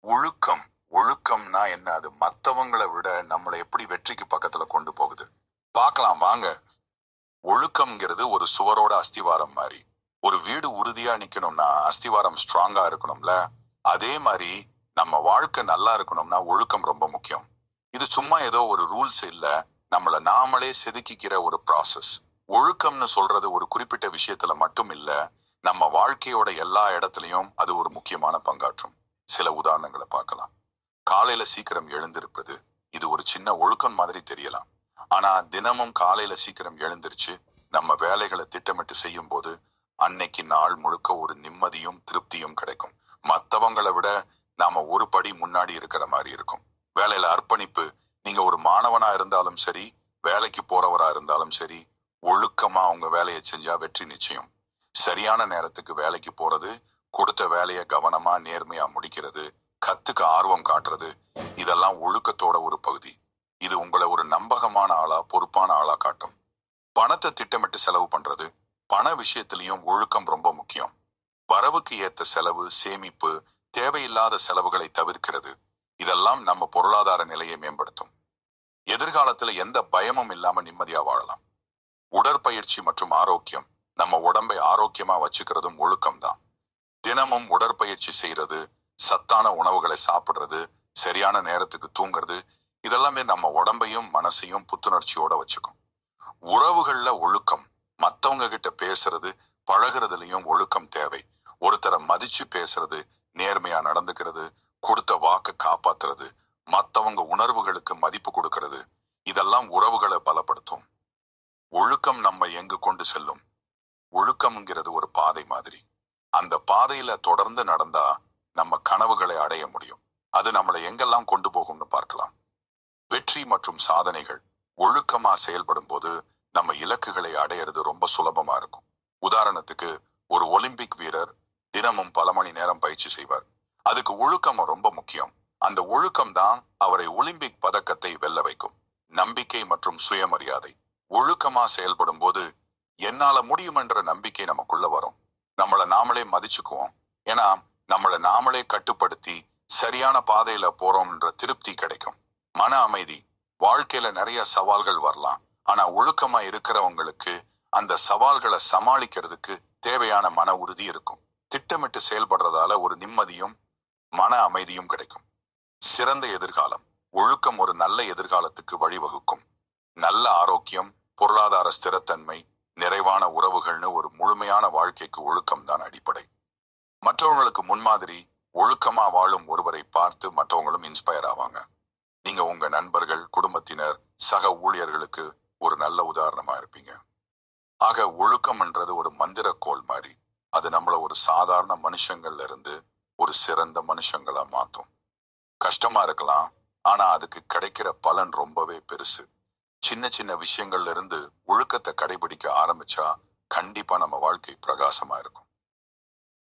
ஒழுக்கம். ஒழுக்கம்னா என்ன? அது மத்தவங்களை விட நம்மளை எப்படி வெற்றிக்கு பக்கத்துல கொண்டு போகுது பார்க்கலாம் வாங்க. ஒழுக்கம்ங்கிறது ஒரு சுவரோட அஸ்திவாரம் மாதிரி. ஒரு வீடு உறுதியா நிக்கணும்னா அஸ்திவாரம் ஸ்ட்ராங்கா இருக்கணும்ல. அதே மாதிரி நம்ம வாழ்க்கை நல்லா இருக்கணும்னா ஒழுக்கம் ரொம்ப முக்கியம். இது சும்மா ஏதோ ஒரு ரூல்ஸ் இல்ல, நம்மள நாமளே செதுக்கிக்கிற ஒரு ப்ராசஸ். ஒழுக்கம்னு சொல்றது ஒரு குறிப்பிட்ட விஷயத்துல மட்டும் இல்ல, நம்ம வாழ்க்கையோட எல்லா இடத்துலயும் அது ஒரு முக்கியமான பங்காற்றும். சில உதாரணங்களை பார்க்கலாம். காலையில சீக்கிரம் எழுந்திருப்பது, இது ஒரு சின்ன ஒழுக்கம் மாதிரி தெரியலாம். ஆனா தினமும் காலையில சீக்கிரம் எழுந்திருச்சு நம்ம வேலைகளை திட்டமிட்டு செய்யும் போது அன்னைக்கு நாள் முழுக்க ஒரு நிம்மதியும் திருப்தியும் கிடைக்கும். மத்தவங்களை விட நாம ஒரு படி முன்னாடி இருக்கிற மாதிரி இருக்கும். வேலையில அர்ப்பணிப்பு. நீங்க ஒரு மாணவனா இருந்தாலும் சரி, வேலைக்கு போறவரா இருந்தாலும் சரி, ஒழுக்கமா உங்க வேலையை செஞ்சா வெற்றி நிச்சயம். சரியான நேரத்துக்கு வேலைக்கு போறது, கொடுத்த வேலையை கவனமா நேர்மையா முடிக்கிறது, கத்துக்க ஆர்வம் காட்டுறது, இதெல்லாம் ஒழுக்கத்தோட ஒரு பகுதி. இது உங்களை ஒரு நம்பகமான ஆளா, பொறுப்பான ஆளா காட்டும். பணத்தை திட்டமிட்டு செலவு பண்றது, பண விஷயத்திலையும் ஒழுக்கம் ரொம்ப முக்கியம். வரவுக்கு ஏத்த செலவு, சேமிப்பு, தேவையில்லாத செலவுகளை தவிர்க்கிறது, இதெல்லாம் நம்ம பொருளாதார நிலையை மேம்படுத்தும். எதிர்காலத்துல எந்த பயமும் இல்லாம நிம்மதியா வாழலாம். உடற்பயிற்சி மற்றும் ஆரோக்கியம். நம்ம உடம்பை ஆரோக்கியமா வச்சுக்கிறதும் ஒழுக்கம்தான். தினமும் உடற்பயிற்சி செய்யறது, சத்தான உணவுகளை சாப்பிடுறது, சரியான நேரத்துக்கு தூங்குறது, இதெல்லாமே நம்ம உடம்பையும் மனசையும் புத்துணர்ச்சியோட வச்சுக்கும். உறவுகள்ல ஒழுக்கம். மத்தவங்க கிட்ட பேசுறது, பழகுறதுலயும் ஒழுக்கம் தேவை. ஒருத்தரை மதிச்சு பேசுறது, நேர்மையா நடந்துக்கிறது, கொடுத்த வாக்க காப்பாத்துறது, மத்தவங்க உணர்வுகளுக்கு மதிப்பு கொடுக்கறது, இதெல்லாம் உறவுகளை பலப்படுத்தும். ஒழுக்கம் நம்ம எங்கு கொண்டு செல்லும்? ஒழுக்கம்ங்கிறது ஒரு பாதை மாதிரி. அந்த பாதையில தொடர்ந்து நடந்தா நம்ம கனவுகளை அடைய முடியும். அது நம்மளை எங்கெல்லாம் கொண்டு போகும்னு பார்க்கலாம். வெற்றி மற்றும் சாதனைகள். ஒழுக்கமா செயல்படும் போது நம்ம இலக்குகளை அடையிறது ரொம்ப சுலபமா இருக்கும். உதாரணத்துக்கு, ஒரு ஒலிம்பிக் வீரர் தினமும் பல மணி நேரம் பயிற்சி செய்வார். அதுக்கு ஒழுக்கம் ரொம்ப முக்கியம். அந்த ஒழுக்கம் தான் அவரை ஒலிம்பிக் பதக்கத்தை வெல்ல வைக்கும். நம்பிக்கை மற்றும் சுயமரியாதை. ஒழுக்கமா செயல்படும் போது என்னால முடியும் என்ற நம்பிக்கை நமக்குள்ள வரும். நம்மளை நாமளே மதிச்சுக்குவோம். ஏன்னா நம்மளை நாமளே கட்டுப்படுத்தி சரியான பாதையில போறோம்ன்ற திருப்தி கிடைக்கும். மன அமைதி. வாழ்க்கையில நிறைய சவால்கள் வரலாம். ஆனா ஒழுக்கமா இருக்கிறவங்களுக்கு அந்த சவால்களை சமாளிக்கிறதுக்கு தேவையான மன உறுதி இருக்கும். திட்டமிட்டு செயல்படுறதால ஒரு நிம்மதியும் மன அமைதியும் கிடைக்கும். சிறந்த எதிர்காலம். ஒழுக்கம் ஒரு நல்ல எதிர்காலத்துக்கு வழிவகுக்கும். நல்ல ஆரோக்கியம், பொருளாதார ஸ்திரத்தன்மை, நிறைவான உறவுகள்னு ஒரு முழுமையான வாழ்க்கைக்கு ஒழுக்கம் தான் அடிப்படை. மற்றவங்களுக்கு முன்மாதிரி. ஒழுக்கமா வாழும் ஒருவரை பார்த்து மற்றவங்களும் இன்ஸ்பயர் ஆவாங்க. நீங்க உங்க நண்பர்கள், குடும்பத்தினர், சக ஊழியர்களுக்கு ஒரு நல்ல உதாரணமா இருப்பீங்க. ஆக ஒழுக்கம்ன்றது ஒரு மந்திரக்கோள் மாதிரி. அது நம்மள ஒரு சாதாரண மனுஷங்கள்ல இருந்து ஒரு சிறந்த மனுஷங்களா மாத்தும். கஷ்டமா இருக்கலாம், ஆனா அதுக்கு கிடைக்கிற பலன் ரொம்பவே பெருசு. சின்ன சின்ன விஷயங்கள்ல இருந்து ஒழுக்கத்தை கடைபிடிக்க ஆரம்பிச்சா கண்டிப்பா நம்ம வாழ்க்கை பிரகாசமா இருக்கும்.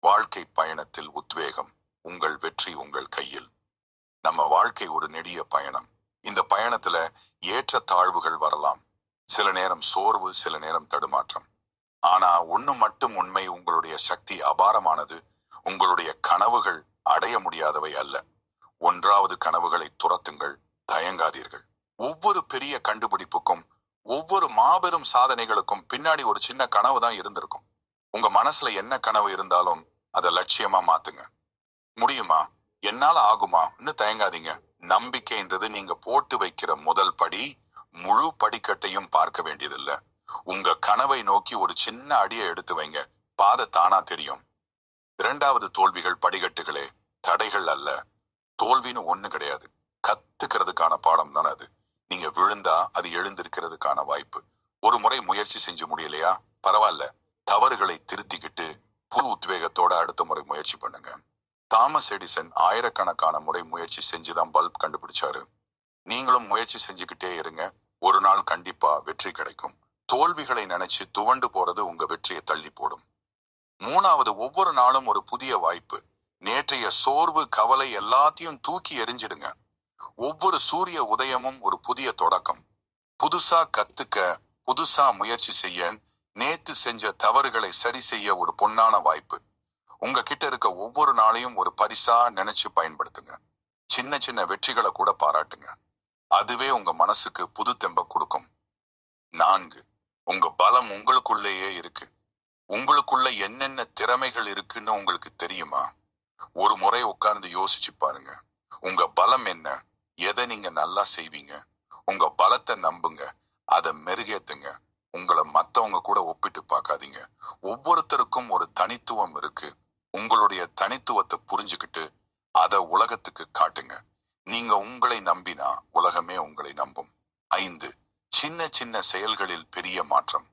வாழ்க்கை பயணத்தில் உத்வேகம். உங்கள் வெற்றி உங்கள் கையில். நம்ம வாழ்க்கை ஒரு நெடிய பயணம். இந்த பயணத்துல ஏற்ற தாழ்வுகள் வரலாம். சில நேரம் சோர்வு, சில நேரம் தடுமாற்றம். ஆனா ஒண்ணு மட்டும் உண்மை, உங்களுடைய சக்தி அபாரமானது. உங்களுடைய கனவுகள் அடைய முடியாதவை அல்ல. ஒன்றாவது கனவுகளை துரத்துங்கள், தயங்காதீர்கள். ஒவ்வொரு பெரிய கண்டுபிடிப்புக்கும், ஒவ்வொரு மாபெரும் சாதனைகளுக்கும் பின்னாடி ஒரு சின்ன கனவு தான் இருந்திருக்கும். உங்க மனசுல என்ன கனவு இருந்தாலும் அதை லட்சியமா மாத்துங்க. முடியுமா? என்னால ஆகுமா? இன்னும் தயங்காதீங்க. நம்பிக்கைன்றது நீங்க போட்டு வைக்கிற முதல் படி. முழு படிக்கட்டையும் பார்க்க வேண்டியதில்லை. உங்க கனவை நோக்கி ஒரு சின்ன அடியை எடுத்து வைங்க, பாதை தானா தெரியும். இரண்டாவது, தோல்விகள் படிக்கட்டுகளே, தடைகள் அல்ல. தோல்வின்னு ஒண்ணு கிடையாது. கத்துக்கிறதுக்கான பாடம் தானே அது. நீங்க விழுந்தா அது எழுந்திருக்கிறதுக்கான வாய்ப்பு. ஒரு முறை முயற்சி செஞ்சு முடியலையா? பரவாயில்ல. தவறுகளை திருத்திக்கிட்டு புது உத்வேகத்தோட அடுத்த முறை முயற்சி பண்ணுங்க. தாமஸ் எடிசன் ஆயிரக்கணக்கான முறை முயற்சி செஞ்சுதான் பல்ப் கண்டுபிடிச்சாரு. நீங்களும் முயற்சி செஞ்சுக்கிட்டே இருங்க. ஒரு நாள் கண்டிப்பா வெற்றி கிடைக்கும். தோல்விகளை நினைச்சு துவண்டு போறது உங்க வெற்றியை தள்ளி போடும். மூணாவது, ஒவ்வொரு நாளும் ஒரு புதிய வாய்ப்பு. நேற்றைய சோர்வு, கவலை எல்லாத்தையும் தூக்கி எறிஞ்சிடுங்க. ஒவ்வொரு சூரிய உதயமும் ஒரு புதிய தொடக்கம். புதுசா கத்துக்க, புதுசா முயற்சி செய்ய, நேத்து செஞ்ச தவறுகளை சரி செய்ய ஒரு பொன்னான வாய்ப்பு. உங்க கிட்ட இருக்க ஒவ்வொரு நாளையும் ஒரு பரிசா நினைச்சு பயன்படுத்துங்க. சின்ன சின்ன வெற்றிகளை கூட பாராட்டுங்க. அதுவே உங்க மனசுக்கு புது தெம்ப கொடுக்கும். 4, உங்க பலம் உங்களுக்குள்ளேயே இருக்கு. உங்களுக்குள்ள என்னென்ன திறமைகள் இருக்குன்னு உங்களுக்கு தெரியுமா? ஒரு முறை உட்கார்ந்து யோசிச்சு பாருங்க. உங்க பலம் என்ன? எதை நீங்க நல்லா செய்வீங்க? உங்க பலத்தை நம்புங்க. அதை மெருகேத்துங்க. உங்களை மத்தவங்க கூட ஒப்பிட்டு பார்க்காதீங்க. ஒவ்வொருத்தருக்கும் ஒரு தனித்துவம் இருக்கு. உங்களுடைய தனித்துவத்தை புரிஞ்சுக்கிட்டு அதை உலகத்துக்கு காட்டுங்க. நீங்க உங்களை நம்பினா உலகமே உங்களை நம்பும். 5, சின்ன சின்ன செயல்களில் பெரிய மாற்றம்.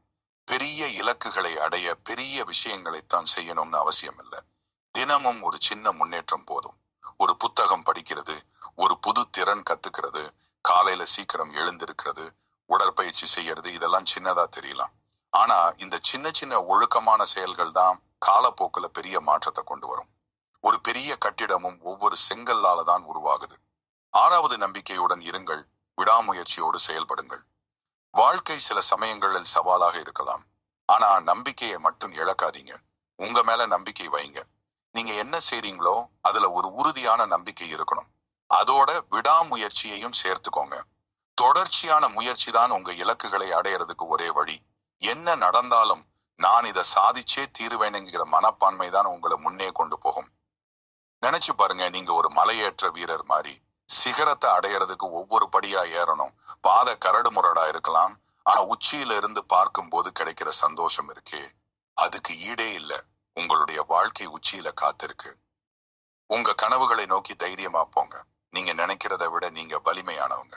பெரிய இலக்குகளை அடைய பெரிய விஷயங்களைத்தான் செய்யணும்னு அவசியம் இல்லை. தினமும் ஒரு சின்ன முன்னேற்றம் போதும். ஒரு புத்தகம் படிக்கிறது, ஒரு புது திறன் கத்துக்கிறது, காலையில சீக்கிரம் எழுந்திருக்கிறது, உடற்பயிற்சி செய்யறது, இதெல்லாம் சின்னதா தெரியலாம். ஆனா இந்த சின்ன சின்ன ஒழுக்கமான செயல்கள் தான் காலப்போக்குல பெரிய மாற்றத்தை கொண்டு வரும். ஒரு பெரிய கட்டிடமும் ஒவ்வொரு செங்கல்லால தான் உருவாகுது. 6வது நம்பிக்கையுடன் இருங்கள். விடாமுயற்சியோடு செயல்படுங்கள். வாழ்க்கை சில சமயங்களில் சவாலாக இருக்கலாம். ஆனா நம்பிக்கையை மட்டும் இழக்காதீங்க. உங்க மேல நம்பிக்கை வைங்க. நீங்க என்ன செய்றீங்களோ அதுல ஒரு உறுதியான நம்பிக்கை இருக்கணும். அதோட விடாமுயற்சியையும் சேர்த்துக்கோங்க. தொடர்ச்சியான முயற்சி தான் உங்க இலக்குகளை அடையறதுக்கு ஒரே வழி. என்ன நடந்தாலும் நான் இதை சாதிச்சே தீருவேனுங்கிற மனப்பான்மை தான் உங்களை முன்னே கொண்டு போகும். நினைச்சு பாருங்க, நீங்க ஒரு மலையேற்ற வீரர் மாதிரி சிகரத்தை அடையறதுக்கு ஒவ்வொரு படியா ஏறணும். பாதை கரடு முரடா இருக்கலாம். ஆனா உச்சியில இருந்து பார்க்கும் போது கிடைக்கிற சந்தோஷம் இருக்கே, அதுக்கு ஈடே இல்ல. உங்களுடைய வாழ்க்கை உச்சியில காத்திருக்கு. உங்க கனவுகளை நோக்கி தைரியமா போங்க. நீங்க நினைக்கிறத விட நீங்க வலிமையானவங்க.